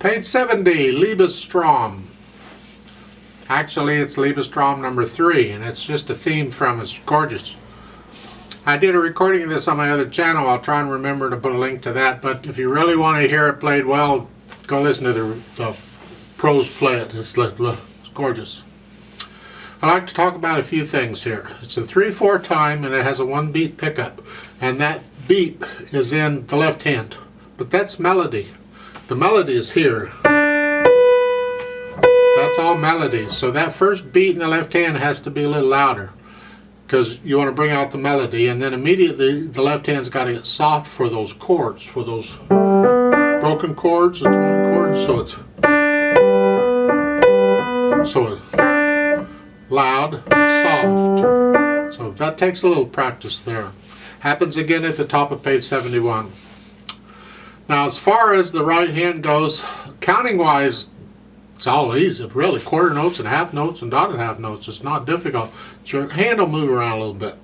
Page 70, Liebestraum. Actually, it's Liebestraum number 3, and it's just a theme from It's gorgeous. I did a recording of this on my other channel. I'll try and remember to put a link to that, but if you really want to hear it played well, go listen to the pros play it. It's gorgeous. I like to talk about a few things here. It's a 3/4 time, and it has a 1-beat pickup, and that beat is in the left hand, but that's melody. The melody is here. That's all melodies. So that first beat in the left hand has to be a little louder because you want to bring out the melody, and then immediately the left hand's got to get soft for those chords, for those broken chords. It's one chord, so it's loud, soft. So that takes a little practice there. Happens again at the top of page 71. Now, as far as the right hand goes, counting wise, it's all easy, really. Quarter notes and half notes and dotted half notes. It's not difficult. Your hand will move around a little bit.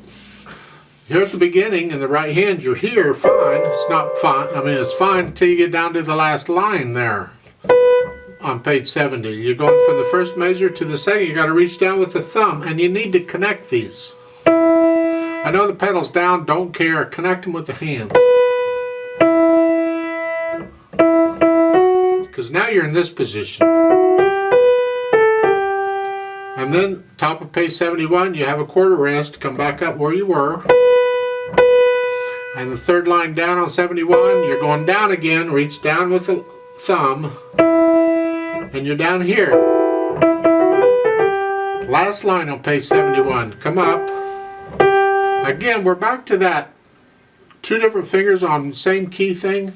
Here at the beginning, in the right hand, you're here, fine. It's not fine. I mean, it's fine until you get down to the last line there on page 70. You're going from the first measure to the second. You got to reach down with the thumb, and you need to connect these. I know the pedal's down, don't care. Connect them with the hands. Because now you're in this position. And then, top of page 71, you have a quarter rest. Come back up where you were. And the third line down on 71, you're going down again. Reach down with the thumb. And you're down here. Last line on page 71. Come up. Again, we're back to that 2 different fingers on the same key thing.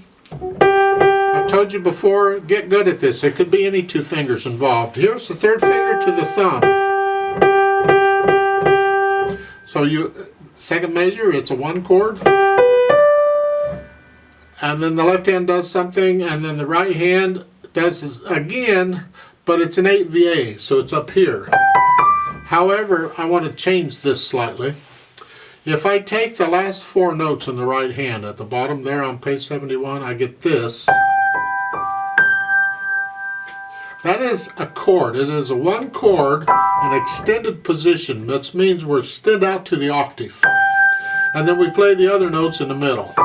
I've told you before, get good at this. There could be any 2 fingers involved. Here's the third finger to the thumb. So second measure, it's a 1 chord. And then the left hand does something, and then the right hand does this again, but it's an 8/VA, so it's up here. However, I want to change this slightly. If I take the last 4 notes in the right hand at the bottom there on page 71, I get this. That is a chord. It is a 1 chord, an extended position. That means we're extended out to the octave. And then we play the other notes in the middle.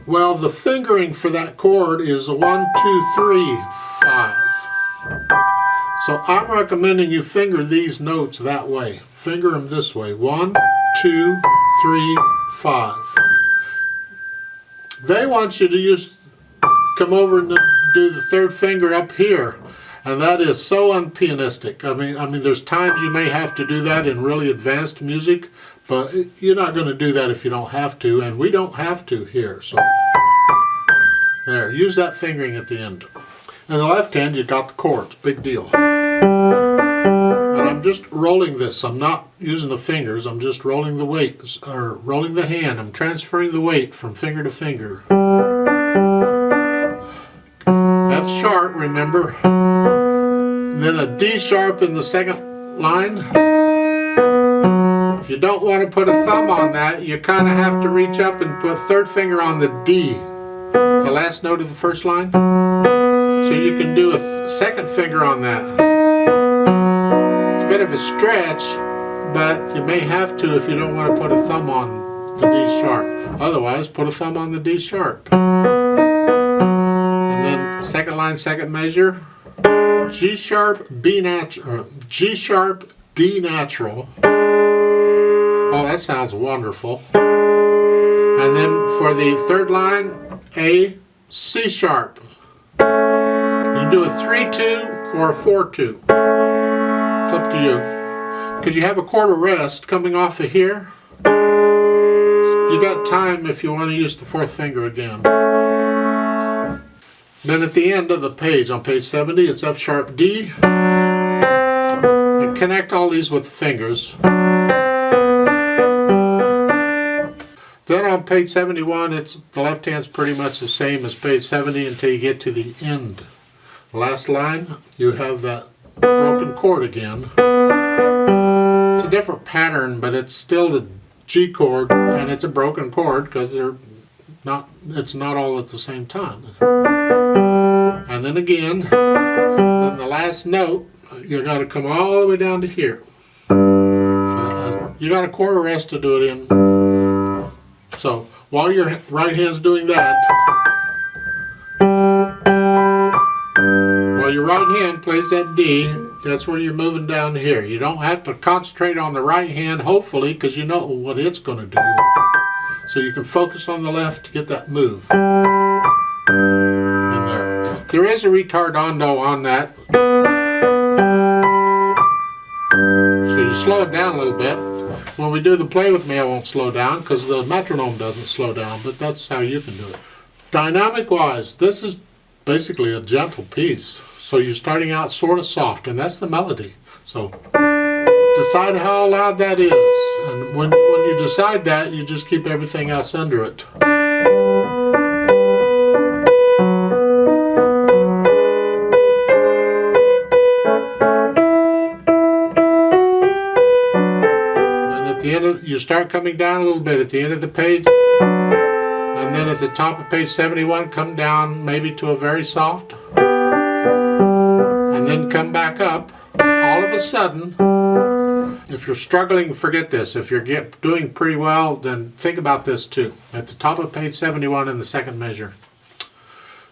Well, the fingering for that chord is a 1, 2, 3, 5. So I'm recommending you finger these notes that way. Finger them this way. 1, 2, 3, 5. They want you to come over and do the third finger up here, and that is so unpianistic. I mean, there's times you may have to do that in really advanced music, but you're not going to do that if you don't have to, and we don't have to here. So there, use that fingering at the end. In the left hand, you got the chords. Big deal. And I'm just rolling this. I'm not using the fingers. I'm just rolling the weight, or rolling the hand. I'm transferring the weight from finger to finger. F sharp, remember. Then a D sharp in the second line. If you don't want to put a thumb on that, you kind of have to reach up and put third finger on the D, the last note of the first line. So you can do a second finger on that. It's a bit of a stretch, but you may have to if you don't want to put a thumb on the D sharp. Otherwise, put a thumb on the D sharp. And then second line, second measure, G sharp, B natural, G sharp, D natural. Oh, that sounds wonderful. And then for the third line, A, C sharp. You can do a 3/2 or a 4/2. It's up to you. Because you have a quarter rest coming off of here. You got time if you want to use the 4th finger again. Then at the end of the page, on page 70, it's F sharp D. And connect all these with the fingers. Then on page 71, the left hand's pretty much the same as page 70 until you get to the end. The last line, you have that broken chord again. It's a different pattern, but it's still the G chord, and it's a broken chord because it's not all at the same time. and then again. Then the last note, you got to come all the way down to here. You got a quarter rest to do it in. So while your right hand's doing that, while your right hand plays that D, that's where you're moving down to here. You don't have to concentrate on the right hand, hopefully, because you know what it's going to do. So you can focus on the left to get that move in there. There is a retardando on that. So you slow it down a little bit. When we do the play with me, I won't slow down because the metronome doesn't slow down, but that's how you can do it. Dynamic wise, this is basically a gentle piece. So you're starting out sort of soft, and that's the melody. So decide how loud that is. And when you decide that, you just keep everything else under it. You start coming down a little bit at the end of the page, and then at the top of page 71 come down maybe to a very soft, and then come back up. All of a sudden, if you're struggling, forget this. If you're doing pretty well, then think about this too. At the top of page 71 in the second measure,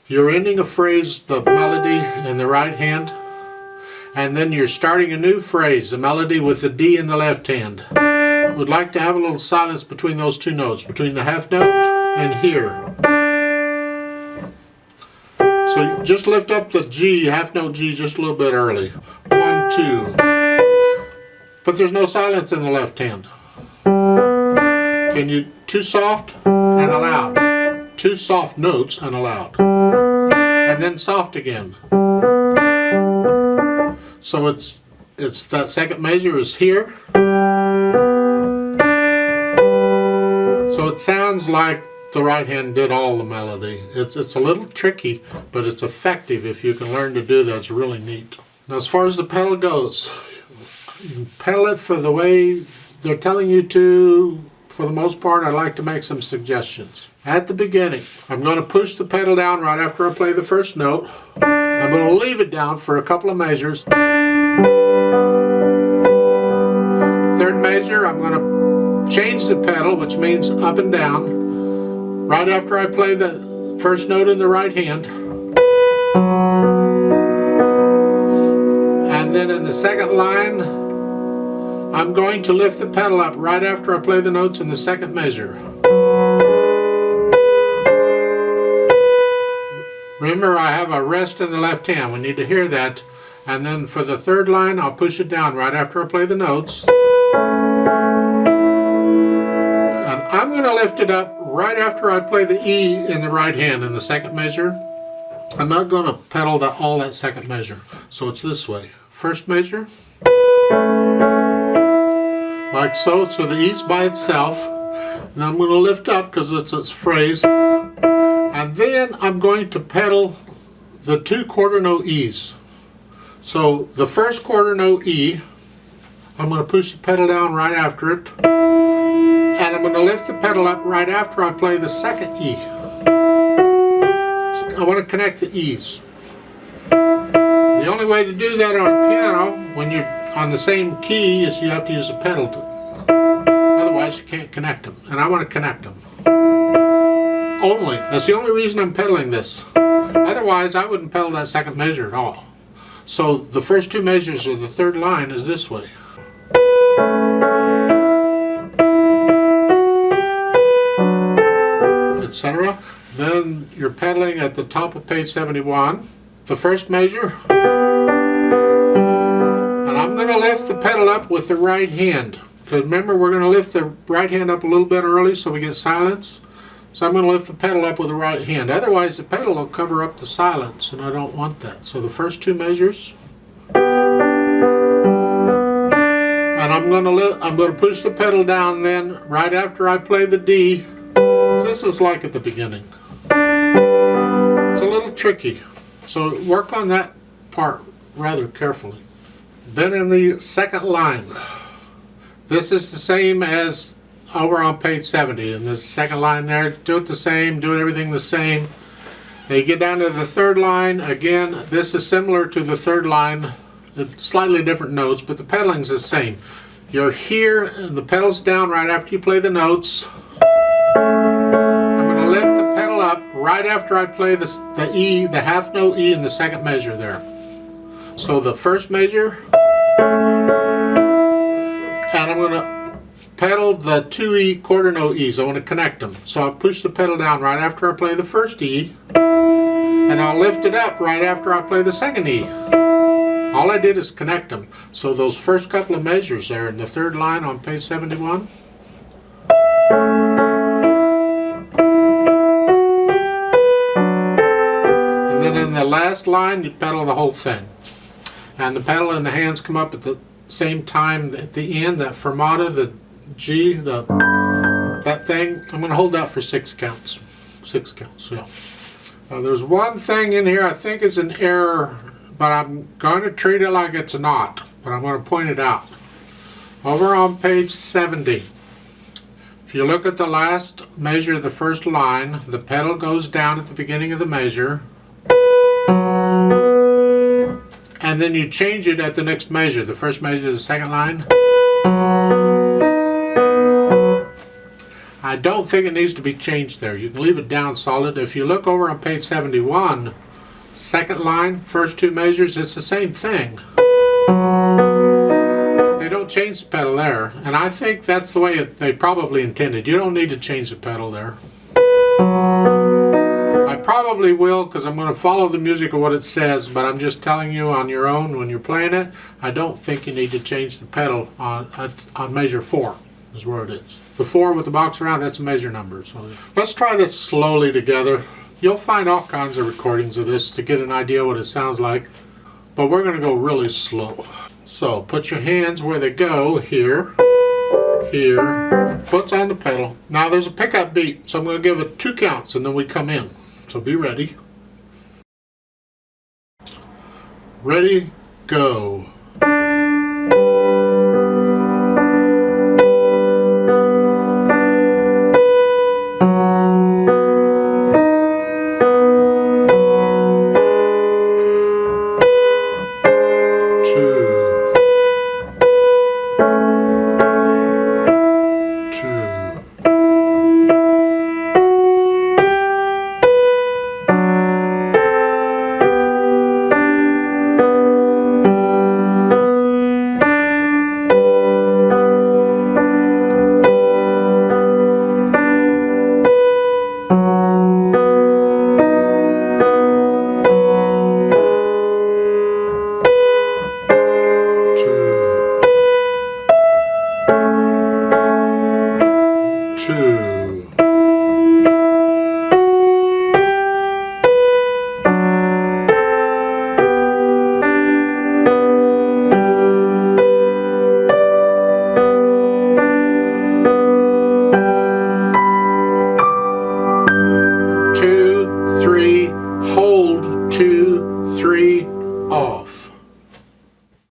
you're ending a phrase, the melody in the right hand, and then you're starting a new phrase, the melody with the D in the left hand. Would like to have a little silence between those two notes, between the half note and here. So just lift up the G, half note G, just a little bit early. 1, 2. But there's no silence in the left hand. Can you, too soft and aloud. Two soft notes and aloud. And then soft again. So it's that second measure is here. So it sounds like the right hand did all the melody. It's a little tricky, but it's effective if you can learn to do that. It's really neat. Now as far as the pedal goes, you can pedal it for the way they're telling you to. For the most part, I like to make some suggestions. At the beginning, I'm going to push the pedal down right after I play the first note. I'm going to leave it down for a couple of measures. Third measure, I'm going to change the pedal, which means up and down, right after I play the first note in the right hand. And then in the second line, I'm going to lift the pedal up right after I play the notes in the second measure. Remember, I have a rest in the left hand. We need to hear that. And then for the third line, I'll push it down right after I play the notes. I'm going to lift it up right after I play the E in the right hand in the second measure. I'm not going to pedal all that second measure. So it's this way. First measure. Like so. So the E's by itself. And I'm going to lift up because it's a phrase. And then I'm going to pedal the two quarter note E's. So the first quarter note E, I'm going to push the pedal down right after it. And I'm going to lift the pedal up right after I play the second E. I want to connect the E's. The only way to do that on a piano, when you're on the same key, is you have to use a pedal. Otherwise you can't connect them. And I want to connect them. Only. That's the only reason I'm pedaling this. Otherwise I wouldn't pedal that second measure at all. So the first two measures of the third line is this way. Etc. Then you're pedaling at the top of page 71, the first measure, and I'm going to lift the pedal up with the right hand. Because remember, we're going to lift the right hand up a little bit early so we get silence. So I'm going to lift the pedal up with the right hand. Otherwise, the pedal will cover up the silence, and I don't want that. So the first two measures, and I'm going to push the pedal down then right after I play the D. This is like at the beginning. It's a little tricky, so work on that part rather carefully. Then in the second line, this is the same as over on page 70. In the second line there, do it the same, do everything the same. You get down to the third line. Again, this is similar to the third line, slightly different notes, but the pedaling's the same. You're here, and the pedal's down right after you play the notes. I'm going to lift the pedal up right after I play the E, the half note E in the second measure there. So the first measure, and I'm going to pedal the 2 E quarter note E's. I want to connect them. So I push the pedal down right after I play the first E, and I'll lift it up right after I play the second E. All I did is connect them. So those first couple of measures there in the third line on page 71. And then in the last line, you pedal the whole thing. And the pedal and the hands come up at the same time at the end, that fermata, the G, that thing. I'm going to hold that for 6 counts. 6 counts, yeah. There's one thing in here I think is an error, but I'm going to treat it like it's not, but I'm going to point it out. Over on page 70, if you look at the last measure of the first line, the pedal goes down at the beginning of the measure, and then you change it at the next measure, the first measure of the second line. I don't think it needs to be changed there. You can leave it down solid. If you look over on page 71, second line, first 2 measures, it's the same thing. They don't change the pedal there, and I think that's the way they probably intended. You don't need to change the pedal there. I probably will, because I'm going to follow the music of what it says, but I'm just telling you on your own when you're playing it, I don't think you need to change the pedal on measure 4, is where it is. The 4 with the box around, that's a measure number. So let's try this slowly together. You'll find all kinds of recordings of this to get an idea what it sounds like, but we're going to go really slow. So put your hands where they go, here, here, foot's on the pedal. Now there's a pickup beat, so I'm going to give it 2 counts and then we come in. So be ready. Ready, go.